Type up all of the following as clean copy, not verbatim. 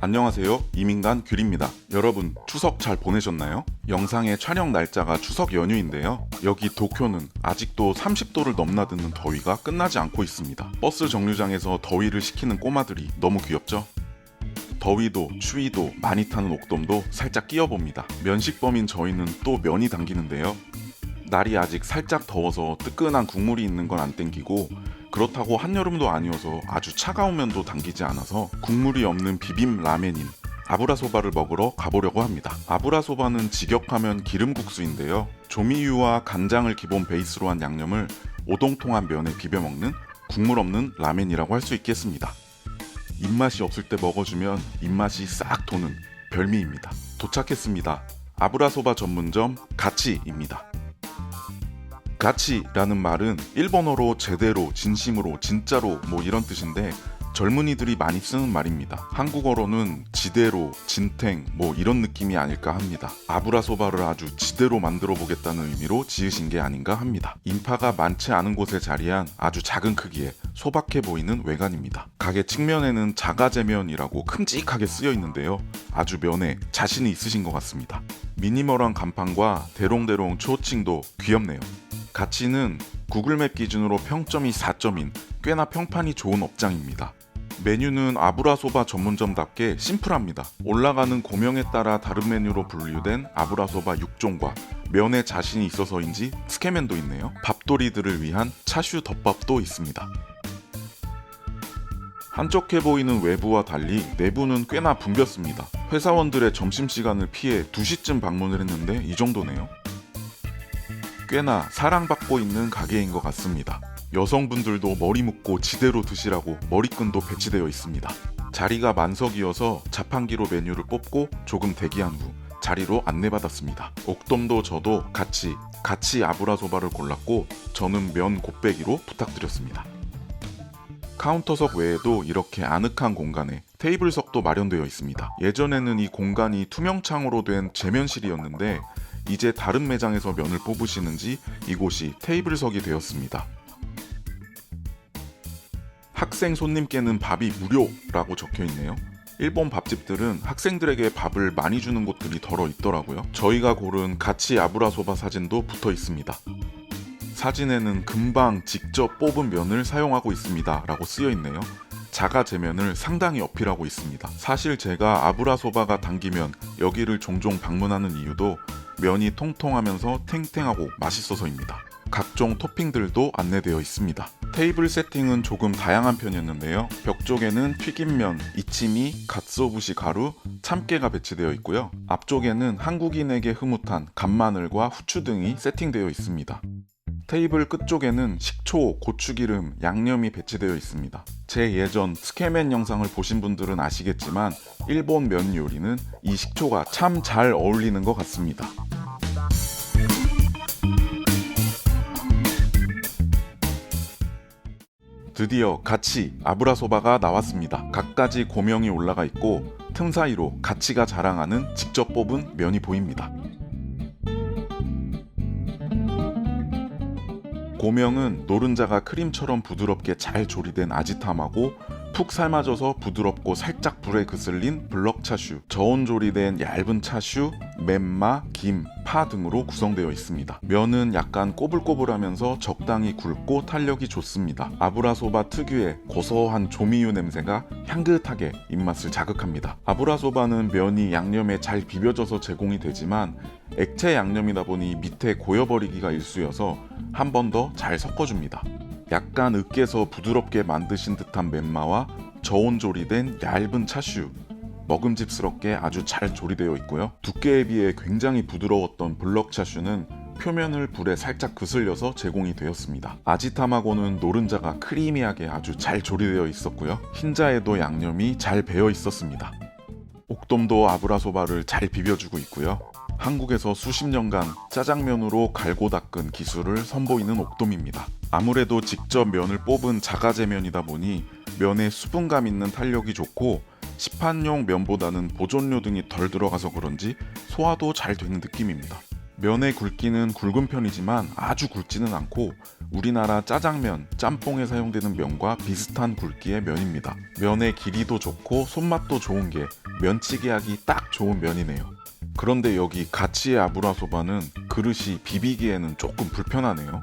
안녕하세요. 이민간 귤입니다. 여러분 추석 잘 보내셨나요? 영상의 촬영 날짜가 추석 연휴인데요. 여기 도쿄는 아직도 30도를 넘나드는 더위가 끝나지 않고 있습니다. 버스 정류장에서 더위를 식히는 꼬마들이 너무 귀엽죠? 더위도 추위도 많이 타는 옥돔도 살짝 끼워봅니다. 면식범인 저희는 또 면이 당기는데요. 날이 아직 살짝 더워서 뜨끈한 국물이 있는 건 안 땡기고, 그렇다고 한여름도 아니어서 아주 차가운 면도 당기지 않아서 국물이 없는 비빔 라멘인 아브라소바를 먹으러 가보려고 합니다. 아브라소바는 직역하면 기름국수인데요. 조미유와 간장을 기본 베이스로 한 양념을 오동통한 면에 비벼 먹는 국물 없는 라멘이라고 할 수 있겠습니다. 입맛이 없을 때 먹어주면 입맛이 싹 도는 별미입니다. 도착했습니다. 아브라소바 전문점 가치입니다. 가치라는 말은 일본어로 제대로, 진심으로, 진짜로 뭐 이런 뜻인데 젊은이들이 많이 쓰는 말입니다. 한국어로는 지대로, 진탱 뭐 이런 느낌이 아닐까 합니다. 아브라소바를 아주 지대로 만들어 보겠다는 의미로 지으신 게 아닌가 합니다. 인파가 많지 않은 곳에 자리한 아주 작은 크기의 소박해 보이는 외관입니다. 가게 측면에는 자가제면이라고 큼직하게 쓰여 있는데요. 아주 면에 자신이 있으신 것 같습니다. 미니멀한 간판과 대롱대롱 초호칭도 귀엽네요. 가치는 구글맵 기준으로 평점이 4점인 꽤나 평판이 좋은 업장입니다. 메뉴는 아브라소바 전문점답게 심플합니다. 올라가는 고명에 따라 다른 메뉴로 분류된 아브라소바 6종과 면에 자신이 있어서인지 스케멘도 있네요. 밥돌이들을 위한 차슈 덮밥도 있습니다. 한적해 보이는 외부와 달리 내부는 꽤나 붐볐습니다. 회사원들의 점심시간을 피해 2시쯤 방문을 했는데 이 정도네요. 꽤나 사랑받고 있는 가게인 것 같습니다. 여성분들도 머리 묶고 지대로 드시라고 머리끈도 배치되어 있습니다. 자리가 만석이어서 자판기로 메뉴를 뽑고 조금 대기한 후 자리로 안내받았습니다. 옥돔도 저도 같이 아브라소바를 골랐고 저는 면 곱빼기로 부탁드렸습니다. 카운터석 외에도 이렇게 아늑한 공간에 테이블석도 마련되어 있습니다. 예전에는 이 공간이 투명창으로 된 제면실이었는데 이제 다른 매장에서 면을 뽑으시는지 이곳이 테이블석이 되었습니다. 학생 손님께는 밥이 무료라고 적혀있네요. 일본 밥집들은 학생들에게 밥을 많이 주는 곳들이 덜어 있더라고요. 저희가 고른 가치 아브라소바 사진도 붙어 있습니다. 사진에는 금방 직접 뽑은 면을 사용하고 있습니다 라고 쓰여 있네요. 자가제면을 상당히 어필하고 있습니다. 사실 제가 아브라소바가 당기면 여기를 종종 방문하는 이유도 면이 통통하면서 탱탱하고 맛있어서입니다. 각종 토핑들도 안내되어 있습니다. 테이블 세팅은 조금 다양한 편이었는데요. 벽 쪽에는 튀김면, 이치미, 갓소부시 가루, 참깨가 배치되어 있고요. 앞쪽에는 한국인에게 흐뭇한 간마늘과 후추 등이 세팅되어 있습니다. 테이블 끝쪽에는 식초, 고추기름, 양념이 배치되어 있습니다. 제 예전 스케멘 영상을 보신 분들은 아시겠지만 일본 면 요리는 이 식초가 참 잘 어울리는 것 같습니다. 드디어 가치 아브라소바가 나왔습니다. 갖가지 고명이 올라가 있고 틈 사이로 가치가 자랑하는 직접 뽑은 면이 보입니다. 고명은 노른자가 크림처럼 부드럽게 잘 조리된 아지탐하고 푹 삶아져서 부드럽고 살짝 불에 그슬린 블럭 차슈, 저온 조리된 얇은 차슈, 멘마, 김, 파 등으로 구성되어 있습니다. 면은 약간 꼬불꼬불하면서 적당히 굵고 탄력이 좋습니다. 아브라소바 특유의 고소한 조미유 냄새가 향긋하게 입맛을 자극합니다. 아브라소바는 면이 양념에 잘 비벼져서 제공이 되지만 액체 양념이다 보니 밑에 고여버리기가 일쑤여서 한 번 더 잘 섞어줍니다. 약간 으깨서 부드럽게 만드신 듯한 멘마와 저온 조리된 얇은 차슈, 먹음직스럽게 아주 잘 조리되어 있고요. 두께에 비해 굉장히 부드러웠던 블럭 차슈는 표면을 불에 살짝 그슬려서 제공이 되었습니다. 아지탐하고는 노른자가 크리미하게 아주 잘 조리되어 있었고요. 흰자에도 양념이 잘 배어 있었습니다. 옥돔도 아브라소바를 잘 비벼주고 있고요. 한국에서 수십 년간 짜장면으로 갈고 닦은 기술을 선보이는 옥돔입니다. 아무래도 직접 면을 뽑은 자가제면이다 보니 면에 수분감 있는 탄력이 좋고 시판용 면보다는 보존료 등이 덜 들어가서 그런지 소화도 잘 되는 느낌입니다. 면의 굵기는 굵은 편이지만 아주 굵지는 않고 우리나라 짜장면, 짬뽕에 사용되는 면과 비슷한 굵기의 면입니다. 면의 길이도 좋고 손맛도 좋은 게 면치기 하기 딱 좋은 면이네요. 그런데 여기 가치의 아브라소바는 그릇이 비비기에는 조금 불편하네요.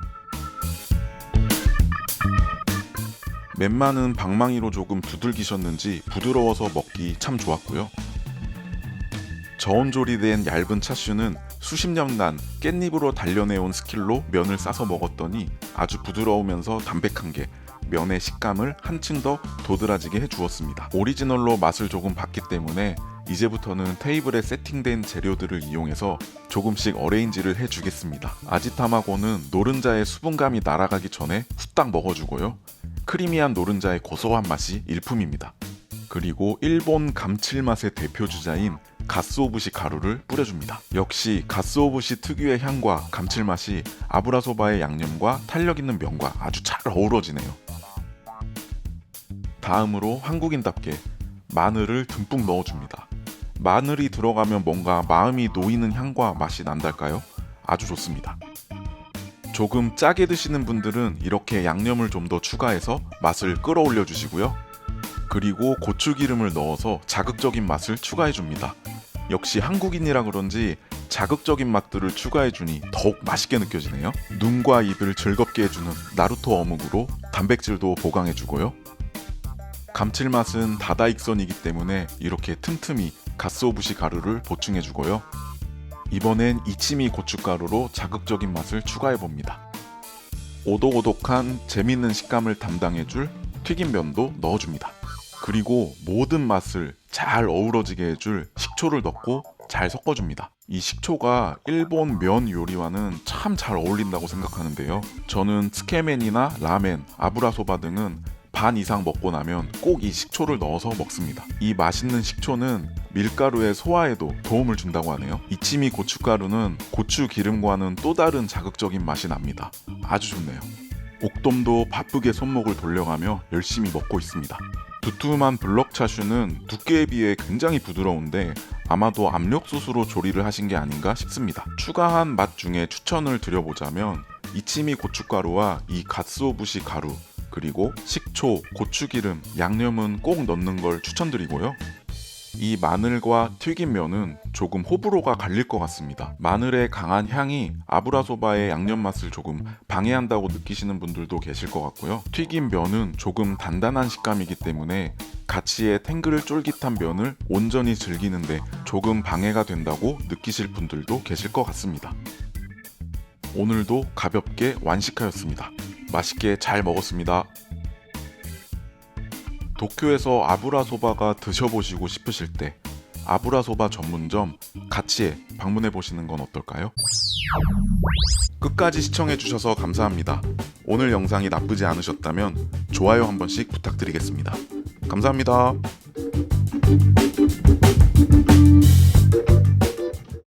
맨마는 방망이로 조금 두들기셨는지 부드러워서 먹기 참 좋았고요. 저온조리된 얇은 차슈는 수십 년간 깻잎으로 단련해온 스킬로 면을 싸서 먹었더니 아주 부드러우면서 담백한 게 면의 식감을 한층 더 도드라지게 해주었습니다. 오리지널로 맛을 조금 봤기 때문에 이제부터는 테이블에 세팅된 재료들을 이용해서 조금씩 어레인지를 해주겠습니다. 아지타마고는 노른자의 수분감이 날아가기 전에 후딱 먹어주고요. 크리미한 노른자의 고소한 맛이 일품입니다. 그리고 일본 감칠맛의 대표 주자인 가쓰오부시 가루를 뿌려줍니다. 역시 가쓰오부시 특유의 향과 감칠맛이 아브라소바의 양념과 탄력 있는 면과 아주 잘 어우러지네요. 다음으로 한국인답게 마늘을 듬뿍 넣어줍니다. 마늘이 들어가면 뭔가 마음이 놓이는 향과 맛이 난달까요? 아주 좋습니다. 조금 짜게 드시는 분들은 이렇게 양념을 좀 더 추가해서 맛을 끌어올려 주시고요. 그리고 고추기름을 넣어서 자극적인 맛을 추가해 줍니다. 역시 한국인이라 그런지 자극적인 맛들을 추가해 주니 더욱 맛있게 느껴지네요. 눈과 입을 즐겁게 해주는 나루토 어묵으로 단백질도 보강해 주고요. 감칠맛은 다다익선이기 때문에 이렇게 틈틈이 가쓰오부시 가루를 보충해 주고요. 이번엔 이치미 고춧가루로 자극적인 맛을 추가해 봅니다. 오독오독한 재밌는 식감을 담당해줄 튀김면도 넣어줍니다. 그리고 모든 맛을 잘 어우러지게 해줄 식초를 넣고 잘 섞어줍니다. 이 식초가 일본 면 요리와는 참 잘 어울린다고 생각하는데요. 저는 츠케멘이나 라멘, 아브라소바 등은 반 이상 먹고 나면 꼭 이 식초를 넣어서 먹습니다. 이 맛있는 식초는 밀가루의 소화에도 도움을 준다고 하네요. 이치미 고춧가루는 고추 기름과는 또 다른 자극적인 맛이 납니다. 아주 좋네요. 옥돔도 바쁘게 손목을 돌려가며 열심히 먹고 있습니다. 두툼한 블럭 차슈는 두께에 비해 굉장히 부드러운데 아마도 압력솥으로 조리를 하신 게 아닌가 싶습니다. 추가한 맛 중에 추천을 드려보자면 이치미 고춧가루와 이 가쓰오부시 가루, 그리고 식초, 고추기름, 양념은 꼭 넣는 걸 추천드리고요. 이 마늘과 튀긴 면은 조금 호불호가 갈릴 것 같습니다. 마늘의 강한 향이 아브라소바의 양념 맛을 조금 방해한다고 느끼시는 분들도 계실 것 같고요. 튀긴 면은 조금 단단한 식감이기 때문에 가치의 탱글 쫄깃한 면을 온전히 즐기는데 조금 방해가 된다고 느끼실 분들도 계실 것 같습니다. 오늘도 가볍게 완식하였습니다. 맛있게 잘 먹었습니다. 도쿄에서 아브라소바가 드셔보시고 싶으실 때 아브라소바 전문점 가치에 방문해 보시는 건 어떨까요? 끝까지 시청해 주셔서 감사합니다. 오늘 영상이 나쁘지 않으셨다면 좋아요 한 번씩 부탁드리겠습니다. 감사합니다.